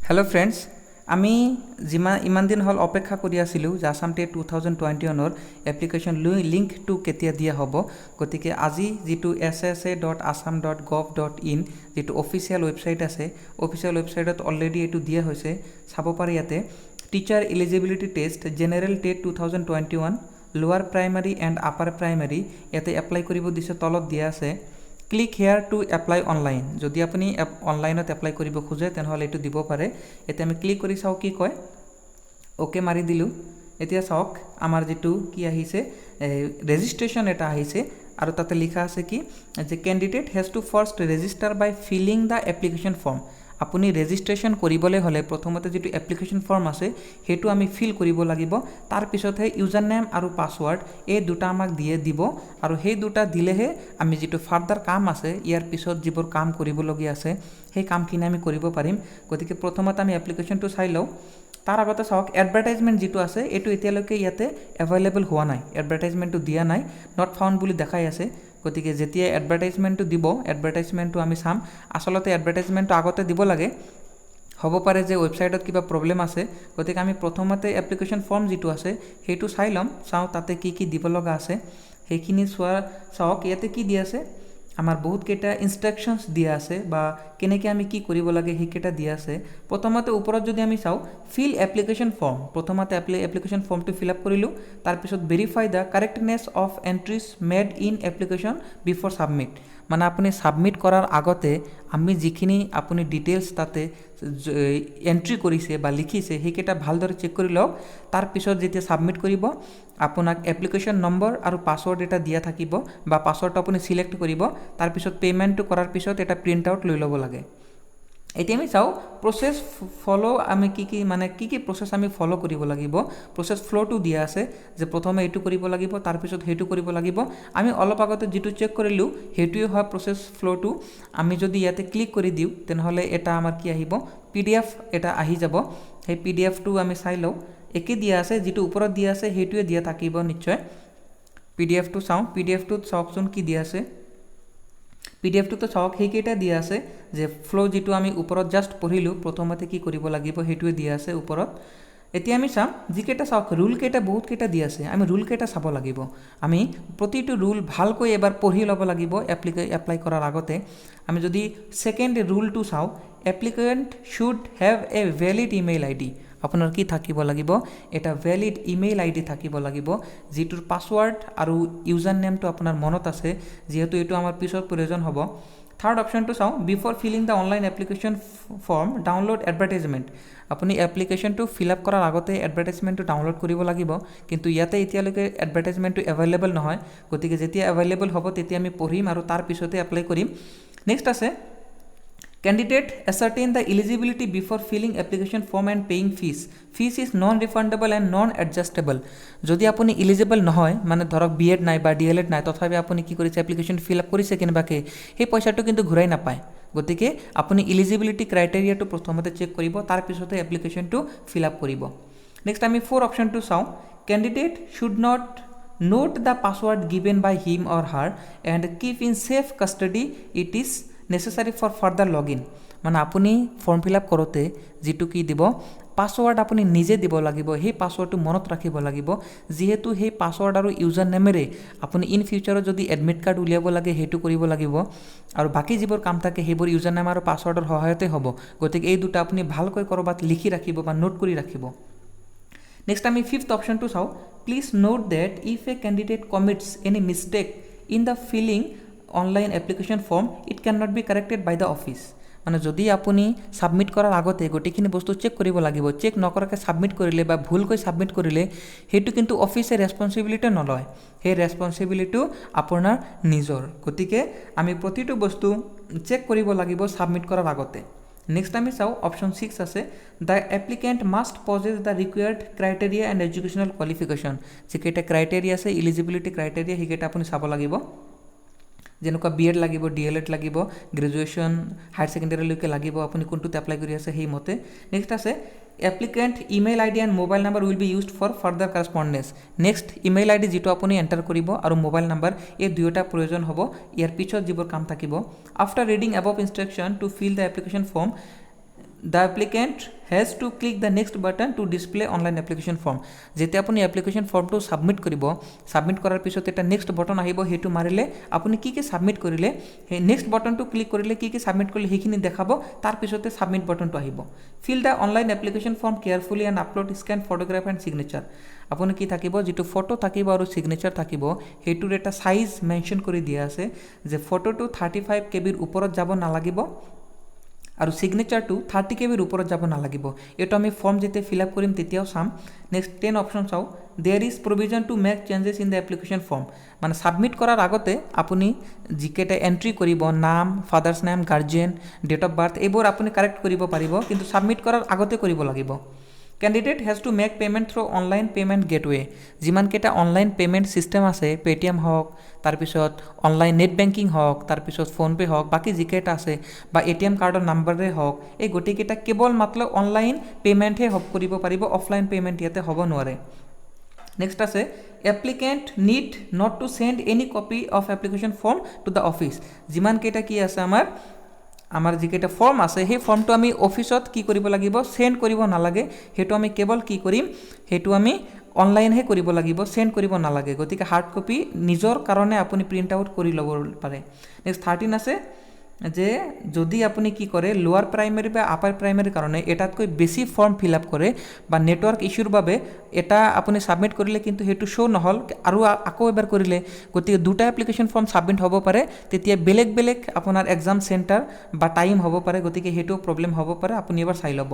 Hello friends आमी इमान दिन हल अपेक्षा करि आसिलु जे आसाम टेट 2021 एप्लिकेशन लिंक टू केতিয়া दिया हब गतिके আজি जितु ssa.assam.gov.in जितु ऑफिशियल वेबसाइट आछे ऑफिशियल वेबसाइटत अलरेडी एटु दिया होइसे साबो पारे याते teacher eligibility test general TET 2021 lower primary and upper primary याते एप्लाई करिबो दिसे तलत दिया आछे click here to apply online जदि आपुनी ऑनलाइनत एप्लाई करिब खोजे तेनहले एटु दिबो पारे एते आमी क्लिक करि चाও कि कय ओके मारि दिलु एतिया चाওক आमार जितु कि आहिसे रेजिस्ट्रेशन एटा आहिसे आरो ताते लिखा आछे कि जे candidate has to first register by filling the application form आपुनी रेजिस्ट्रेशन करिबले हले प्रथमते जितु एप्लिकेशन फॉर्म आछे हेतु आमी फिल करिब लागिब तार पिछतहे यूजर नेम आरो पासवर्ड ए दुटा आमाक दिए दिब आरो हे दुटा दिलेहे आमी जितु फार्दार काम आछे यार पिছত जिबोर काम करिबलगिया आछे हे कामखिनि आमी करिब पारिम गतिके प्रथमते आमी एप्लिकेशनटु चाइ लও तार आगते चाওক एडभार्टाइजमेंट जितु आछे एटु एतियालके याते अवेलेबल हुआ नाइ एडभार्टाइजमेंटटु दिया नाइ नट फाउंड बुली देखाइ आछे गतिके जेतिया एडभार्टाइजमेंटटु दिब एडभार्टाइजमेंटटु आमी चाम आसलते एडभार्टाइजमेंटटु आगते दिब लागे हब पारे जे वेबसाइटत किबा प्रॉब्लेम आछे गतिके आमी प्रथमते एप्लिकेशन फॉर्म जितु आछे हेतु चाइ लम चाও ताते की दिब लगा आछे हेखिनि चोवा चाওক याते की दिया आछे आमार बहुत केटा इन्स्ट्रक्शन्स दिया आछे बा केनेके आमी की करिब लागे हेकेटा दिया आछे प्रथमते ऊपरत जदि आमी चाও फिल एप्लिकेशन फॉर्म प्रथमते एप्लिकेशन फॉर्म टू फिल अप करिलु तार पिছত verify the correctness of entries made in application before submit माने आपुनी सबमिट करार आगते आमी जिखिनि आपुनी डिटेल्स ताते एंट्री करिसे बा लिखिसे हेकेटा भालदरे चेक करि लওক तार पिছত जेतिया सबमिट करिब आपुनाक एप्लिकेशन नम्बर और पासवर्ड एटा दिया थाकिब बा पासवर्ड आपुनी सिलेक्ट करिब तार पिছত पेमेंट करार पिছত एटा प्रिंट आउट लई लब लागे एतिया आमी चाও प्रोसेस फलो आमी की माने की प्रोसेस आमी फलो करिब लागिब प्रोसेस फ्लो टू दिया आछे जे प्रथमे एटु करिब लागिब तार पिছত हेतु करिब लागिब आमी अलप आगते जितु चेक करिलु हेतुए হয় प्रोसेस फ्लो टू आमी जदि याते क्लिक करि दिउ तेनहले एटा आमार की आहिब पीडीएफ एटा आहि যাব हे पीडीएफ टू आमी चाइ लও एके दिया आछे जितु ऊपरत दिया आछे हेतुए दिया थाकिब निश्चय पीडीएफ टू चाও पीडीएफ टू चाওকচোন কি দিয়া আছে पीडीएफ तो चाওক हेकेटा दिया आछे जे फ्लो जितु आमी ऊपरत जस्ट पढ़िलु प्रथमते की करिब लागिब हेतुए दिया आछे ऊपरत एतिया आमी चाम जिकेटा चाওক रूल केटा बहुत केटा दिया आछे आमी रूल केटा चाब लागिब आमी प्रतिटु रूल भालকৈ एबार पढ़ि लब लागिब एप्लाई करार आगते आमी जदि सेकेंड रूल टू चाও applicant should have a valid email ID आपनार की थाकिब लागिब एटा वैलिड इमेल आईडी थाकिब लागिब जिटुर पासवर्ड और यूजर नेम तो आपनार मनत आछे जेहेतु एटु आमार पिছত प्रयोजन हब थार्ड ऑप्शन टू चाও before filling the online application form download advertisement आपुनी एप्लिकेशन टू फिल अप करार आगते एडभार्टाइजमेंट डाउनलोड करिब लागिब किन्तु याते एतियालके एडभार्टाइजमेंट एवेलेबल নহয় गतिके जेतिया एवेलेबल हब तेतिया आमी पढ़िम और तार पिछते एप्लाई करिम नेक्स्ट आछे Candidate ascertain the eligibility before filling application form and paying fees. Fees is non-refundable and non-adjustable. যদি আপনি এলিজিবল নহয় মানে ধরক বিএড নাই বা ডিএলএড নাই তথাপি আপনি কি করেছে এপ্লিকেশন ফিল আপ করেছে কেনবাকে সেই পয়সাটো কিন্তু ঘূৰাই নাপায় গতিকে আপনি এলিজিবিলিটি ক্ৰাইটেৰিয়াটো প্ৰথমতে চেক কৰিব তাৰ পিছতে এপ্লিকেশনটো ফিল আপ কৰিব নেক্সট আমি 4 অপশনটো চাও candidate should not note the password given by him or her and keep in safe custody it is necessary for further login माने आपुनी फर्म फिल अप करोते जिटु की दिब पासवर्ड आपुनी निजे दिब लागिब हे पासवर्डटु मनत राखिब लागिब जेहेतु हे पासवर्ड और यूजर नेमेरे आपुनी इन फ्यूचर जदि एडमिट कार्ड उलियाब लागे हेतु करिब लागिब और बाकी जिबोर काम थाके हेबोर यूजर नेम और पासवर्डर सहायते हबो गतिके এই দুটা आपुनी ভালকৈ কৰবাত লিখি ৰাখিব বা নোট কৰি ৰাখিব नेक्स्ट आमी फिफ्थ ऑप्शन टू चाও please note that if a candidate commits any mistake in the filling online application form it can not be corrected by the office माने जदि आपुनी सबमिट करार आगते गोटेखिनि बस्तु चेक करिब लागिब चेक नकराके सबमिट करिले बा भूलকৈ सबमिट करिले हेतु किन्तु ऑफिसे रेसपन्सिबिलिटी नलय हे रेसपन्सिबिलिटी आपनार निजर गतिके आमी प्रतिटु बस्तु चेक करिब लागिब सबमिट करार आगते नेक्स्ट आमी चाও ऑप्शन 6 আছে the applicant must possess the required criteria and educational qualification जेकेटा क्राइटेरिया আছে एलिजिबिलिटी क्राइटेरिया हेकेटा आपुनी चाब लागिब जेनेका बीएड लागिब डीएलएड लागिब ग्रेजुएशन हायर सेकेंडारीলৈকে लागिब आपुनी कोनटुत एप्लाई करि आछे हेइ मते नेक्स्ट आछे applicant email ID and mobile number will be used for further correspondence next email ID जितो आपुनी एंटार करिब और मोबाइल नम्बर ए दुयोटा प्रयोजन हबो यार पिছত जिबोर काम थाकिब after reading above instruction to fill the application form the applicant has to click the next button to display online application form. যেতিয়া আপুনি এপ্লিকেশ্যন ফৰ্মটো ছাবমিট কৰিব, ছাবমিট কৰাৰ পিছত এটা নেক্সট বটন আহিব, সেইটো মাৰিলে আপুনি কি ছাবমিট কৰিলে, সেই নেক্সট বটনটো ক্লিক কৰিলে কি ছাবমিট কৰিলে সেইখিনি দেখাব, তাৰপিছতে ছাবমিট বটনটো আহিব। Fill the online application form carefully and upload scan photograph and signature. আপুনি কি থাকিব, যিটো ফটো থাকিব আৰু ছিগনেচাৰ থাকিব সেইটোৰ এটা চাইজ মেনশ্যন কৰি দিয়া আছে যে ফটোটো 35 KB ওপৰত যাব নালাগিব আৰু ছিগনেচাৰটো 30 KB ওপৰত যাব নালাগিব। এইটো আমি ফৰ্ম যেতিয়া ফিল আপ কৰিম তেতিয়াও চাম। নেক্সট 10 অপশ্যন চাওঁ। There is provision to make changes in the application form. মানে ছাবমিট কৰাৰ আগতে আপুনি যিকেইটা এণ্ট্ৰি কৰিব, নাম, father's name, guardian, date of birth, এইবোৰ আপুনি কাৰেক্ট কৰিব পাৰিব, কিন্তু ছাবমিট কৰাৰ আগতে কৰিব লাগিব। Candidate has to make payment through online payment gateway. যিমানকেইটা অনলাইন পে'মেণ্ট ছিষ্টেম আছে, পে'টিএম হওক, তাৰপিছত অনলাইন নেট বেংকিং হওক, তাৰপিছত ফোনপে' হওক, বাকী যিকেইটা আছে বা ATM কাৰ্ডৰ নাম্বাৰে হওক, এই গোটেইকেইটা কেৱল মাত্ৰ অনলাইন পে'মেণ্টহে কৰিব পাৰিব, অফলাইন পে'মেণ্ট ইয়াতে হ'ব নোৱাৰে। নেক্সট আছে applicant need not to send any copy of application form to the office. যিমানকেইটা কি আছে আমাৰ যিকেইটা ফৰ্ম আছে সেই ফৰ্মটো আমি অফিচত কি কৰিব লাগিব, চেণ্ড কৰিব নালাগে। সেইটো আমি কেৱল কি কৰিম, সেইটো আমি অনলাইনহে কৰিব লাগিব, চেণ্ড কৰিব নালাগে। গতিকে হাৰ্ড কপি নিজৰ কাৰণে আপুনি প্ৰিণ্ট আউট কৰি ল'ব পাৰে। নেক্সট 13 আছে যে যদি আপুনি কি কৰে, লোৱাৰ প্ৰাইমেৰী বা আপাৰ প্ৰাইমেৰীৰ কাৰণে এটাতকৈ বেছি ফৰ্ম ফিল আপ কৰে বা নেটৱৰ্ক ইছ্যুৰ বাবে এটা আপুনি ছাবমিট কৰিলে কিন্তু সেইটো শ্ব' নহ'ল আৰু আকৌ এবাৰ কৰিলে, গতিকে দুটা এপ্লিকেশ্যন ফৰ্ম ছাবমিট হ'ব পাৰে, তেতিয়া বেলেগ বেলেগ আপোনাৰ এক্সাম চেণ্টাৰ বা টাইম হ'ব পাৰে, গতিকে সেইটো প্ৰব্লেম হ'ব পাৰে। আপুনি এবাৰ চাই ল'ব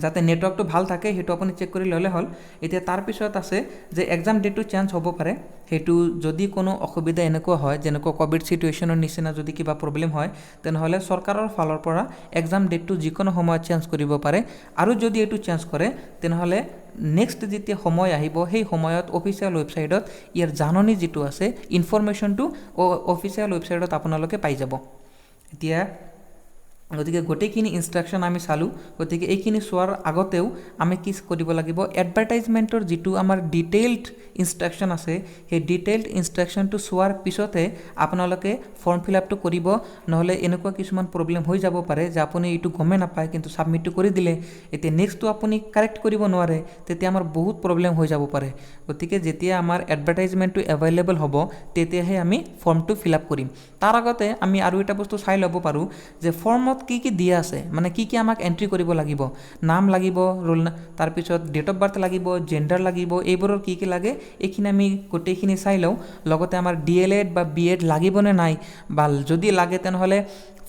যাতে নেটৱৰ্কটো ভাল থাকে, সেইটো আপুনি চেক কৰি ল'লে হ'ল। এতিয়া তাৰপিছত আছে যে এক্সাম ডেটটো চেঞ্জ হ'ব পাৰে। সেইটো যদি কোনো অসুবিধা এনেকুৱা হয়, যেনেকুৱা ক'ভিড ছিটুৱেশ্যনৰ নিচিনা যদি কিবা প্ৰব্লেম হয়, তেনেহ'লে চৰকাৰৰ ফালৰ পৰা এক্সাম ডেটটো যিকোনো সময়ত চেঞ্জ কৰিব পাৰে। আৰু যদি এইটো চেঞ্জ কৰে তেনেহ'লে নেক্সট যেতিয়া সময় আহিব, সেই সময়ত অফিচিয়েল ৱেবছাইটত ইয়াৰ জাননী যিটো আছে, ইনফৰমেশ্যনটো অফিচিয়েল ৱেবছাইটত আপোনালোকে পাই যাব। এতিয়া গতিকে গোটেইখিনি ইনষ্ট্ৰাকশ্যন আমি চালোঁ। গতিকে এইখিনি চোৱাৰ আগতেও আমি কি কৰিব লাগিব, এডভাৰটাইজমেণ্টৰ যিটো আমাৰ ডিটেইলড ইনষ্ট্ৰাকশ্যন আছে, সেই ডিটেইলড ইনষ্ট্ৰাকশ্যনটো চোৱাৰ পিছতে আপোনালোকে ফৰ্ম ফিল আপটো কৰিব। নহ'লে এনেকুৱা কিছুমান প্ৰব্লেম হৈ যাব পাৰে যে আপুনি এইটো গমেই নাপায় কিন্তু ছাবমিটটো কৰি দিলে, এতিয়া নেক্সটটো আপুনি কাৰেক্ট কৰিব নোৱাৰে, তেতিয়া আমাৰ বহুত প্ৰব্লেম হৈ যাব পাৰে। গতিকে যেতিয়া আমাৰ এডভাৰটাইজমেণ্টটো এভেইলেবল হ'ব তেতিয়াহে আমি ফৰ্মটো ফিল আপ কৰিম। তাৰ আগতে আমি আৰু এটা বস্তু চাই ল'ব পাৰোঁ যে ফৰ্মত কি কি দিয়া আছে, মানে কি কি আমাক এণ্ট্ৰি কৰিব লাগিব। নাম লাগিব, তাৰপিছত ডেট অফ বাৰ্থ লাগিব, জেণ্ডাৰ লাগিব, এইবোৰৰ কি কি লাগে এইখিনি আমি গোটেইখিনি চাই লওঁ। লগতে আমাৰ DLED বা BEd লাগিবনে নাই, বা যদি লাগে তেনেহ'লে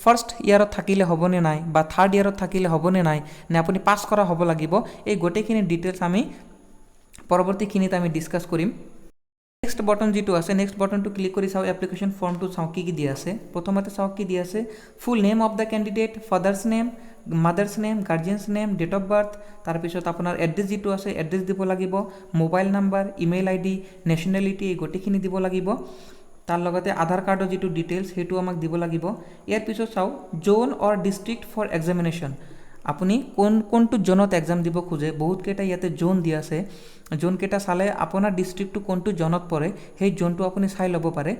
ফাৰ্ষ্ট ইয়াৰত থাকিলে হ'বনে নাই, বা থাৰ্ড ইয়াৰত থাকিলে হ'বনে নাই, নে আপুনি পাছ কৰা হ'ব লাগিব, এই গোটেইখিনি ডিটেইলছ আমি পৰৱৰ্তীখিনিত আমি ডিছকাছ কৰিম। নেক্সট বটন যিটো আছে, নেক্সট বটনটো ক্লিক কৰি চাওঁ, এপ্লিকেশ্যন ফৰ্মটো চাওঁ কি কি দিয়া আছে। প্ৰথমতে চাওঁ কি দিয়া আছে, full name of the candidate, father's name, mother's name, guardian's name, date of birth, তাৰপিছত আপোনাৰ এড্ৰেছ যিটো আছে এড্ৰেছ দিব লাগিব, mobile number, email ID, nationality, এই গোটেইখিনি দিব লাগিব। তাৰ লগতে আধাৰ কাৰ্ডৰ যিটো ডিটেইলছ সেইটো আমাক দিব লাগিব। ইয়াৰ পিছত চাওঁ zone or district for examination. আপুনি কোনটো জোনত এক্সাম দিব খোজে, বহুতকেইটা ইয়াতে জোন দিয়া আছে। জোনকেইটা চালে আপোনাৰ ডিষ্ট্ৰিক্টটো কোনটো জোনত পৰে সেই জোনটো আপুনি চাই ল'ব পাৰে।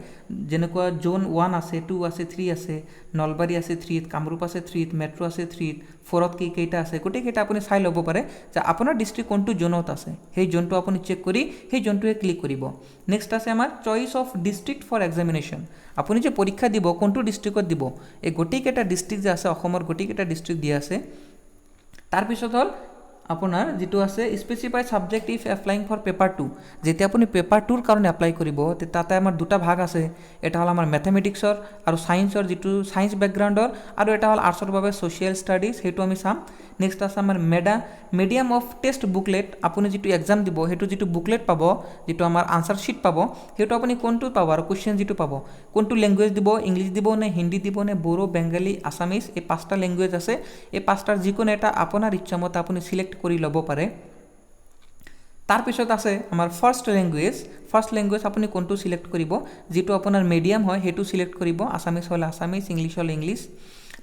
যেনেকুৱা জোন 1 আছে, 2 আছে, 3 আছে, নলবাৰী আছে 3, কামৰূপ আছে 3, মেট্ৰ' আছে 3, 4ত কেইটা আছে, গোটেইকেইটা আপুনি চাই ল'ব পাৰে যে আপোনাৰ ডিষ্ট্ৰিক্ট কোনটো জোনত আছে। সেই জোনটো আপুনি চেক কৰি সেই জোনটোৱে ক্লিক কৰিব। নেক্সট আছে আমাৰ choice of district for examination. আপুনি যে পৰীক্ষা দিব কোনটো ডিষ্ট্ৰিক্টত দিব, এই গোটেইকেইটা ডিষ্ট্ৰিক্ট যে আছে অসমৰ গোটেইকেইটা ডিষ্ট্ৰিক্ট দিয়া আছে। তাৰপিছত হ'ল আপোনাৰ যিটো আছে specified subject if applying for paper 2। যেতিয়া আপুনি পেপাৰ 2ৰ কাৰণে এপ্লাই কৰিব তাতে আমাৰ দুটা ভাগ আছে। এটা হ'ল আমাৰ মেথমেটিক্সৰ আৰু ছায়েন্সৰ যিটো ছায়েন্স বেকগ্ৰাউণ্ডৰ, আৰু এটা হ'ল আৰ্টছৰ বাবে ছ'চিয়েল ষ্টাডিজ, সেইটো আমি চাম। নেক্সট আছে আমাৰ মিডিয়াম অফ টেষ্ট বুকলেট। আপুনি যিটো এক্সাম দিব সেইটো যিটো বুকলেট পাব, যিটো আমাৰ আনচাৰ শ্বীট পাব, সেইটো আপুনি কোনটো পাব আৰু কুৱেশ্যন যিটো পাব কোনটো লেংগুৱেজ দিব, ইংলিছ দিব নে হিন্দী দিব নে বড়ো, বেংগলী, আছামিজ, এই 5টা লেংগুৱেজ আছে। এই 5টাৰ যিকোনো এটা আপোনাৰ ইচ্ছামতে আপুনি চিলেক্ট কৰি ল'ব পাৰে। তাৰপিছত আছে আমাৰ ফাৰ্ষ্ট লেংগুৱেজ আপুনি কোনটো চিলেক্ট কৰিব, যিটো আপোনাৰ মিডিয়াম হয় সেইটো চিলেক্ট কৰিব, আছামিজ হ'লে আছামিজ, ইংলিছ হ'লে ইংলিছ।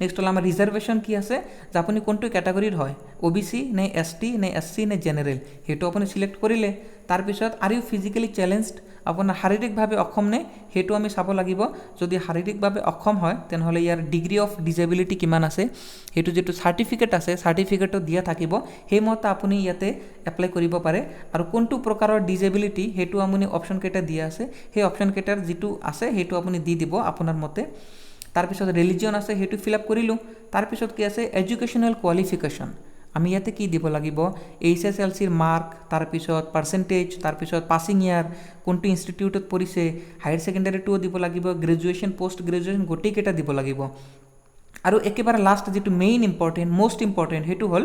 নেক্সট হ'ল আমাৰ ৰিজাৰ্ভেশ্যন কি আছে যে আপুনি কোনটো কেটাগৰীৰ হয় OBC নে ST নে SC নে জেনেৰেল সেইটো আপুনি সিলেক্ট কৰিলে তাৰপিছত আৰ ইউ ফিজিক্যালি চ্যালেঞ্জড আপোনাৰ শাৰীৰিকভাৱে অক্ষম নে সেইটো আমি চাব লাগিব যদি শাৰীৰিকভাৱে অক্ষম হয় তেনেহ'লে ইয়াৰ ডিগ্ৰী অফ ডিজেবিলিটি কিমান আছে সেইটো যেটো সাৰ্টিফিকেট আছে সাৰ্টিফিকেটটো দিয়া থাকিব সেইমতে আপুনি ইয়াতে এপ্লাই কৰিব পাৰে আৰু কোনটো প্ৰকাৰৰ ডিজেবিলিটি সেইটো আপুনি অপচন কেইটা দিয়া আছে সেই অপচন কেইটাৰ যেটো আছে সেইটো আপুনি দি দিব আপোনাৰ মতে তাৰপিছত ৰিলিজিয়ন আছে সেইটো ফিল আপ কৰিলো তাৰপিছত কি আছে এডুকেশ্যনেল কোৱালিফিকেশ্যন আমি ইয়াতে কি দিব লাগিব HSLC ৰ মাৰ্ক তাৰপিছত পাৰ্সেন্টেজ তাৰপিছত পাসিং ইয়াৰ কোনটো ইনষ্টিটিউটত পঢ়িছে হায়াৰ সেকেন্ডাৰীটো দিব লাগিব গ্ৰেজুৱেচন পোষ্ট গ্ৰেজুৱেচন গোটেই কেইটা দিব লাগিব আৰু একেবাৰে লাষ্ট যেটো মেইন ইম্পৰ্টেন্ট মোস্ট ইম্পৰ্টেন্ট হেতু হল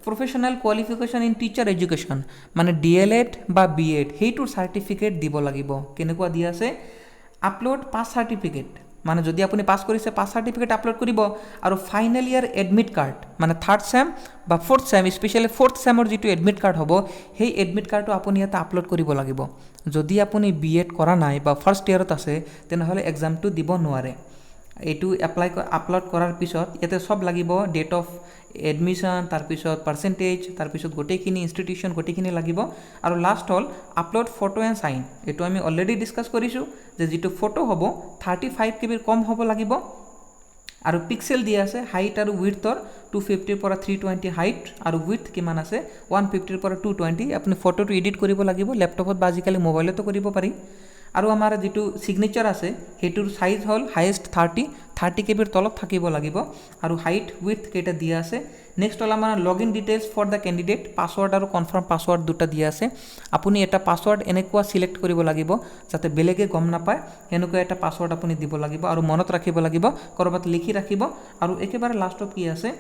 professional qualification in teacher education মানে DLED বা BEd হেতুৰ সাৰ্টিফিকেট দিব লাগিব কেনেকুৱা দিয়া আছে আপলোড পাস সাৰ্টিফিকেট মানে যদি আপুনি পাস কৰিছে পাস সাৰ্টিফিকেট আপলোড কৰিব আৰু ফাইনাল ইয়াৰ এডমিট কাৰ্ড মানে থাৰ্ড সেম বা ফোৰ্থ সেম স্পেশালি ফোৰ্থ সেমৰ যেটো এডমিট কাৰ্ড হ'ব সেই এডমিট কাৰ্ডটো আপুনি ইয়াতে আপলোড কৰিব লাগিব যদি আপুনি BEd কৰা নাই বা ফাৰ্স্ট ইয়াৰত আছে তেনেহলে এক্সামটো দিব নোৱাৰে এইটো আপলোড কৰাৰ পিছত ইয়াতে সব লাগিব ডেট অফ এডমিশন তাৰপিছত পাৰ্সেন্টেজ তাৰপিছত গোটেইখিনি ইনষ্টিটিউশন গোটেইখিনি লাগিব আৰু লাষ্ট হল আপলোড ফটো এণ্ড সাইন এটো আমি অলৰেডি ডিসকাস কৰিছো যে যেটো ফটো হ'ব 35 KB কম হ'ব লাগিব আৰু পিক্সেল দিয়া আছে হাইট আৰু উইডথৰ 250 পৰা 320 হাইট আৰু উইডথ কিমান আছে 150 পৰা 220 আপুনি ফটোটো এডিট কৰিব লাগিব ল্যাপটপত বা আজিকালি মোবাইলতো কৰিব পাৰি আৰু আমাৰ যেটো সিগনেচাৰ আছে হেতুৰ সাইজ হল হাইয়েস্ট 30 KB তলত থাকিব লাগিব আৰু হাইট উইডথ কেটা দিয়া আছে নেক্সট হল আমাৰ login details for the candidate password আৰু কনফাৰ্ম পাসওয়াৰ্ড দুটা দিয়া আছে আপুনি এটা পাসওয়াৰ্ড এনেকুৱা সিলেক্ট কৰিব লাগিব যাতে বেলেগে গম নাপায় এনেকুৱা এটা পাসওয়াৰ্ড আপুনি দিব লাগিব আৰু মনত ৰাখিব লাগিব কৰবাত লিখি ৰাখিব আৰু একেবাৰে লাষ্টত কি আছে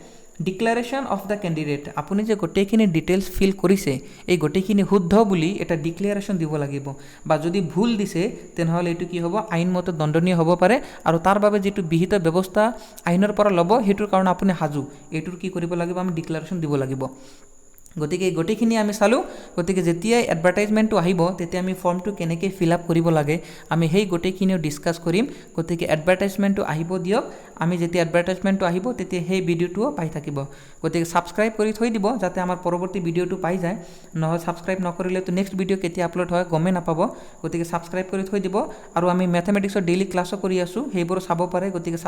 ডিক্লাৰেশন অফ দা ক্যান্ডিডেট আপুনি যে গোটেইখিনি ডিটেইলস ফিল কৰিছে এই গোটেইখিনি শুদ্ধ বুলি এটা ডিক্লাৰেশন দিব লাগিব বা যদি ভুল দিছে তেনেহলে এটো কি হ'ব আইনমতে দণ্ডনীয় হ'ব পাৰে আৰু তাৰ বাবে যেটো বিহিত ব্যৱস্থা আইনৰ পৰা লব হেতুৰ কাৰণে আপুনি হাজু এটোৰ কি কৰিব লাগিব আমি ডিক্লাৰেশন দিব লাগিব গতিকে গোটেইখিনি আমি চালো গতিকে যেতিয়া এডভাৰটাইজমেন্টটো আহিব তেতিয়া আমি ফৰ্মটো কেনেকৈ ফিল আপ কৰিব লাগে আমি সেই গোটেইখিনিও ডিসকাস কৰিম গতিকে এডভাৰটাইজমেন্টটো আহিব দিয়ক আমি যেতিয়া এডভাৰটাইজমেন্টটো আহিব তেতিয়া সেই ভিডিওটো পাই থাকিব গতিকে সাবস্ক্ৰাইব কৰি থৈ দিব যাতে আমাৰ পৰৱৰ্তী ভিডিওটো পাই যায় নহয় সাবস্ক্ৰাইব নকৰিলে তো নেক্সট ভিডিও কেতিয়া আপলোড হয় গমে নাপাব গতিকে সাবস্ক্ৰাইব কৰি থৈ দিব আৰু আমি ম্যাথমেটিক্সৰ ডেইলি ক্লাছও কৰি আছো সেইবোৰ চাব পাৰে গতিকে